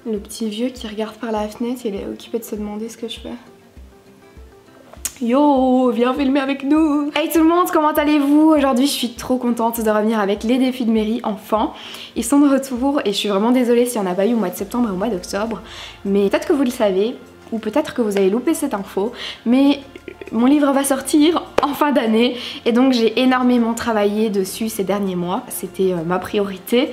Le petit vieux qui regarde par la fenêtre, il est occupé de se demander ce que je fais. Yo, viens filmer avec nous. Hey tout le monde, comment allez-vous? Aujourd'hui je suis trop contente de revenir avec les défis de mairie, enfin. Ils sont de retour et je suis vraiment désolée s'il n'y en a pas eu au mois de septembre et au mois d'octobre. Mais peut-être que vous le savez, ou peut-être que vous avez loupé cette info, mais mon livre va sortir en fin d'année et donc j'ai énormément travaillé dessus ces derniers mois. C'était ma priorité.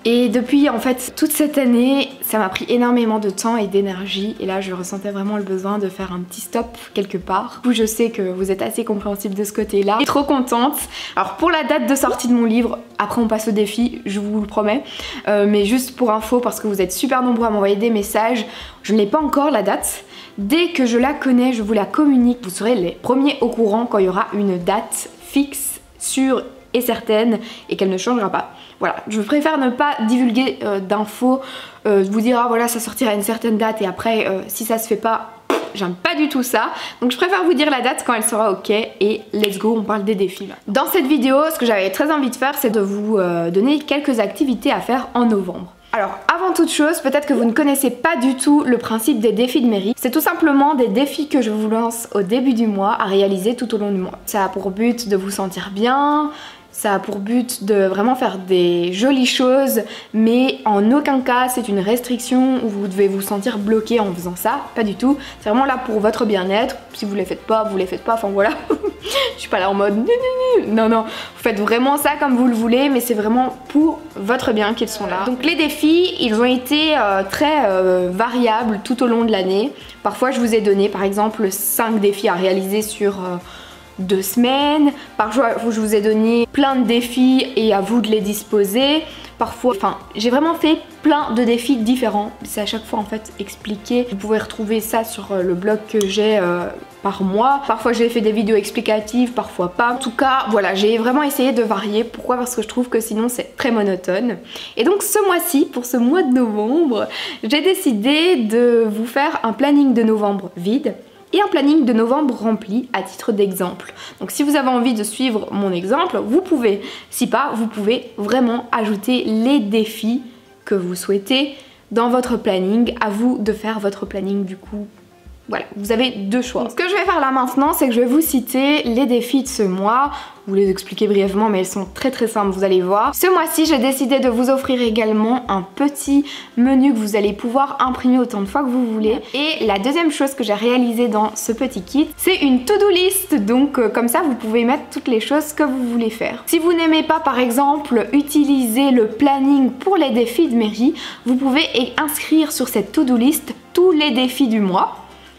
Et depuis en fait toute cette année, ça m'a pris énormément de temps et d'énergie et là je ressentais vraiment le besoin de faire un petit stop quelque part. Du coup je sais que vous êtes assez compréhensible de ce côté-là. Je suis trop contente. Alors pour la date de sortie de mon livre, après on passe au défi, je vous le promets. Mais juste pour info, parce que vous êtes super nombreux à m'envoyer des messages, je n'ai pas encore la date. Dès que je la connais, je vous la communique. Vous serez les premiers au courant quand il y aura une date fixe, sûre et certaine et qu'elle ne changera pas. Voilà, je préfère ne pas divulguer d'infos, vous dire ah voilà ça sortira à une certaine date et après si ça se fait pas, j'aime pas du tout ça. Donc je préfère vous dire la date quand elle sera ok et let's go, on parle des défis là. Dans cette vidéo, ce que j'avais très envie de faire, c'est de vous donner quelques activités à faire en novembre. Alors avant toute chose, peut-être que vous ne connaissez pas du tout le principe des défis de mairie. C'est tout simplement des défis que je vous lance au début du mois à réaliser tout au long du mois. Ça a pour but de vous sentir bien, ça a pour but de vraiment faire des jolies choses, mais en aucun cas c'est une restriction où vous devez vous sentir bloqué en faisant ça, pas du tout. C'est vraiment là pour votre bien-être. Si vous les faites pas, vous les faites pas, enfin voilà. Je suis pas là en mode non, vous faites vraiment ça comme vous le voulez, mais c'est vraiment pour votre bien qu'ils sont là. Donc les défis, ils ont été très variables tout au long de l'année. Parfois je vous ai donné par exemple 5 défis à réaliser sur 2 semaines, parfois je vous ai donné plein de défis et à vous de les disposer. Parfois, enfin j'ai vraiment fait plein de défis différents, c'est à chaque fois en fait expliqué. Vous pouvez retrouver ça sur le blog que j'ai par mois. Parfois j'ai fait des vidéos explicatives, parfois pas. En tout cas voilà, j'ai vraiment essayé de varier. Pourquoi? Parce que je trouve que sinon c'est très monotone. Et donc ce mois-ci, pour ce mois de novembre, j'ai décidé de vous faire un planning de novembre vide et un planning de novembre rempli à titre d'exemple. Donc si vous avez envie de suivre mon exemple, vous pouvez. Si pas, vous pouvez vraiment ajouter les défis que vous souhaitez dans votre planning. À vous de faire votre planning du coup. Voilà, vous avez 2 choix. Donc, ce que je vais faire là maintenant, c'est que je vais vous citer les défis de ce mois. Vous les expliquer brièvement, mais elles sont très simples, vous allez voir. Ce mois-ci, j'ai décidé de vous offrir également un petit menu que vous allez pouvoir imprimer autant de fois que vous voulez. Et la deuxième chose que j'ai réalisée dans ce petit kit, c'est une to-do list. Donc comme ça, vous pouvez mettre toutes les choses que vous voulez faire. Si vous n'aimez pas, par exemple, utiliser le planning pour les défis de mairie, vous pouvez inscrire sur cette to-do list tous les défis du mois.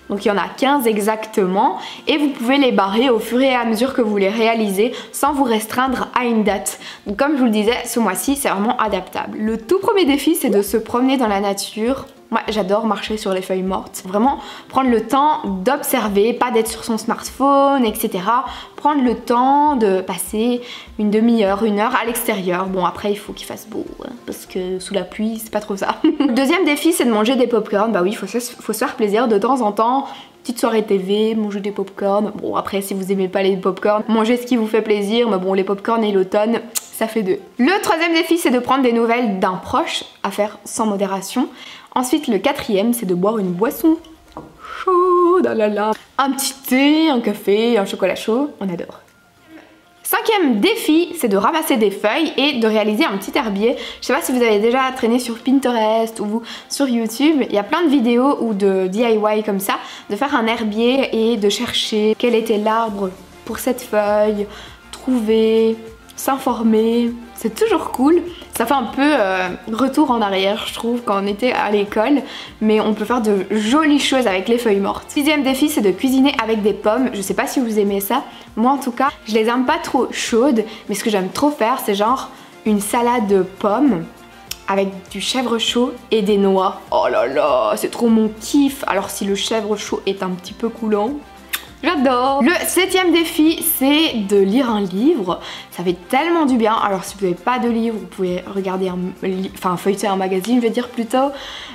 Donc il y en a 15 exactement et vous pouvez les barrer au fur et à mesure que vous les réalisez sans vous restreindre à une date. Donc comme je vous le disais, ce mois-ci c'est vraiment adaptable. Le tout premier défi, c'est de se promener dans la nature. Moi j'adore marcher sur les feuilles mortes. Vraiment prendre le temps d'observer, pas d'être sur son smartphone, etc. Prendre le temps de passer une demi-heure, 1 heure à l'extérieur. Bon après il faut qu'il fasse beau, hein, parce que sous la pluie c'est pas trop ça. Le deuxième défi, c'est de manger des pop-corn. Bah oui, faut se faire plaisir de temps en temps. Petite soirée TV, manger des pop-corn. Bon après si vous aimez pas les pop-corn, mangez ce qui vous fait plaisir. Mais bon, les pop-corn et l'automne, ça fait 2. Le troisième défi, c'est de prendre des nouvelles d'un proche, à faire sans modération. Ensuite le quatrième, c'est de boire une boisson chaude, oh là là. Un petit thé, un café, un chocolat chaud, on adore. Cinquième défi, c'est de ramasser des feuilles et de réaliser un petit herbier. Je sais pas si vous avez déjà traîné sur Pinterest ou sur YouTube, il y a plein de vidéos ou de DIY comme ça, de faire un herbier et de chercher quel était l'arbre pour cette feuille, trouver, s'informer. C'est toujours cool. Ça fait un peu retour en arrière, je trouve, quand on était à l'école. Mais on peut faire de jolies choses avec les feuilles mortes. Sixième défi, c'est de cuisiner avec des pommes. Je sais pas si vous aimez ça. Moi, en tout cas, je les aime pas trop chaudes. Mais ce que j'aime trop faire, c'est genre une salade de pommes avec du chèvre chaud et des noix. Oh là là, c'est trop mon kiff. Alors si le chèvre chaud est un petit peu coulant, j'adore. Le septième défi, c'est de lire un livre. Ça fait tellement du bien. Alors si vous n'avez pas de livre, vous pouvez regarder feuilleter un magazine, je vais dire plutôt.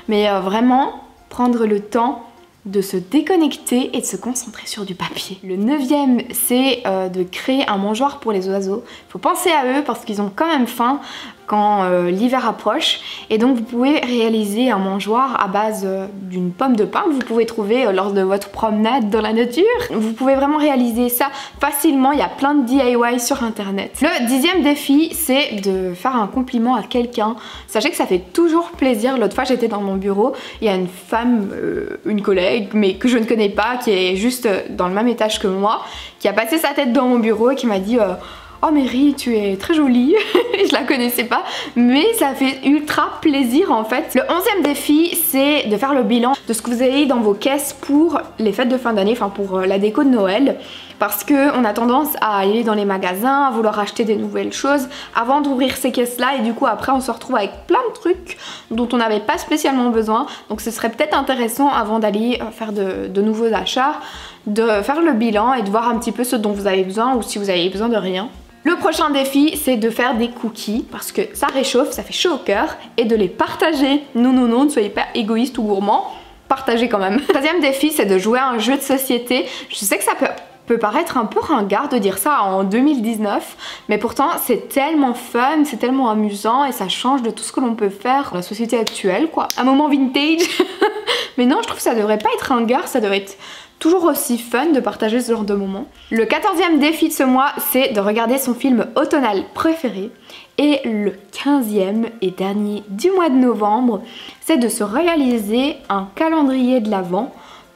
Mais vraiment, prendre le temps de se déconnecter et de se concentrer sur du papier. Le neuvième, c'est de créer un mangeoire pour les oiseaux. Il faut penser à eux parce qu'ils ont quand même faim. quand l'hiver approche. Et donc vous pouvez réaliser un mangeoire à base d'une pomme de pin que vous pouvez trouver lors de votre promenade dans la nature. Vous pouvez vraiment réaliser ça facilement, il y a plein de DIY sur internet. Le 10e défi, c'est de faire un compliment à quelqu'un. Sachez que ça fait toujours plaisir. L'autre fois j'étais dans mon bureau, il y a une femme, une collègue, mais que je ne connais pas, qui est juste dans le même étage que moi, qui a passé sa tête dans mon bureau et qui m'a dit oh Mary, tu es très jolie. Je la connaissais pas, mais ça fait ultra plaisir en fait. Le 11e défi, c'est de faire le bilan de ce que vous avez dans vos caisses pour les fêtes de fin d'année, enfin pour la déco de Noël. Parce qu'on a tendance à aller dans les magasins, à vouloir acheter des nouvelles choses avant d'ouvrir ces caisses là, et du coup après on se retrouve avec plein de trucs dont on n'avait pas spécialement besoin. Donc ce serait peut-être intéressant, avant d'aller faire de nouveaux achats, de faire le bilan et de voir un petit peu ce dont vous avez besoin, ou si vous avez besoin de rien. Le prochain défi, c'est de faire des cookies parce que ça réchauffe, ça fait chaud au cœur, et de les partager. Non, non, non, ne soyez pas égoïste ou gourmand, partagez quand même. Le 13e défi, c'est de jouer à un jeu de société. Je sais que ça peut paraître un peu ringard de dire ça en 2019, mais pourtant c'est tellement fun, c'est tellement amusant et ça change de tout ce que l'on peut faire dans la société actuelle quoi. Un moment vintage. Mais non, je trouve que ça devrait pas être ringard, ça devrait être toujours aussi fun de partager ce genre de moments. Le 14e défi de ce mois, c'est de regarder son film automnal préféré. Et le 15e et dernier du mois de novembre, c'est de se réaliser un calendrier de l'Avent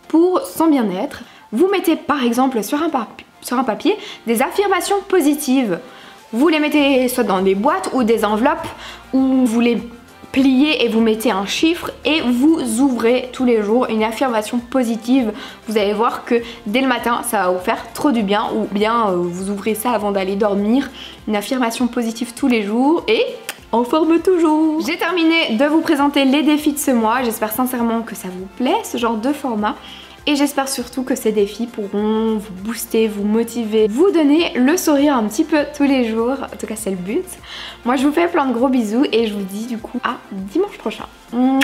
pour son bien-être. Vous mettez par exemple sur un papier des affirmations positives. Vous les mettez soit dans des boîtes ou des enveloppes, ou vous les pliez et vous mettez un chiffre et vous ouvrez tous les jours une affirmation positive. Vous allez voir que dès le matin ça va vous faire trop du bien, ou bien vous ouvrez ça avant d'aller dormir. Une affirmation positive tous les jours et en forme toujours. J'ai terminé de vous présenter les défis de ce mois. J'espère sincèrement que ça vous plaît ce genre de format. Et j'espère surtout que ces défis pourront vous booster, vous motiver, vous donner le sourire un petit peu tous les jours. En tout cas, c'est le but. Moi, je vous fais plein de gros bisous et je vous dis du coup à dimanche prochain. Mouah.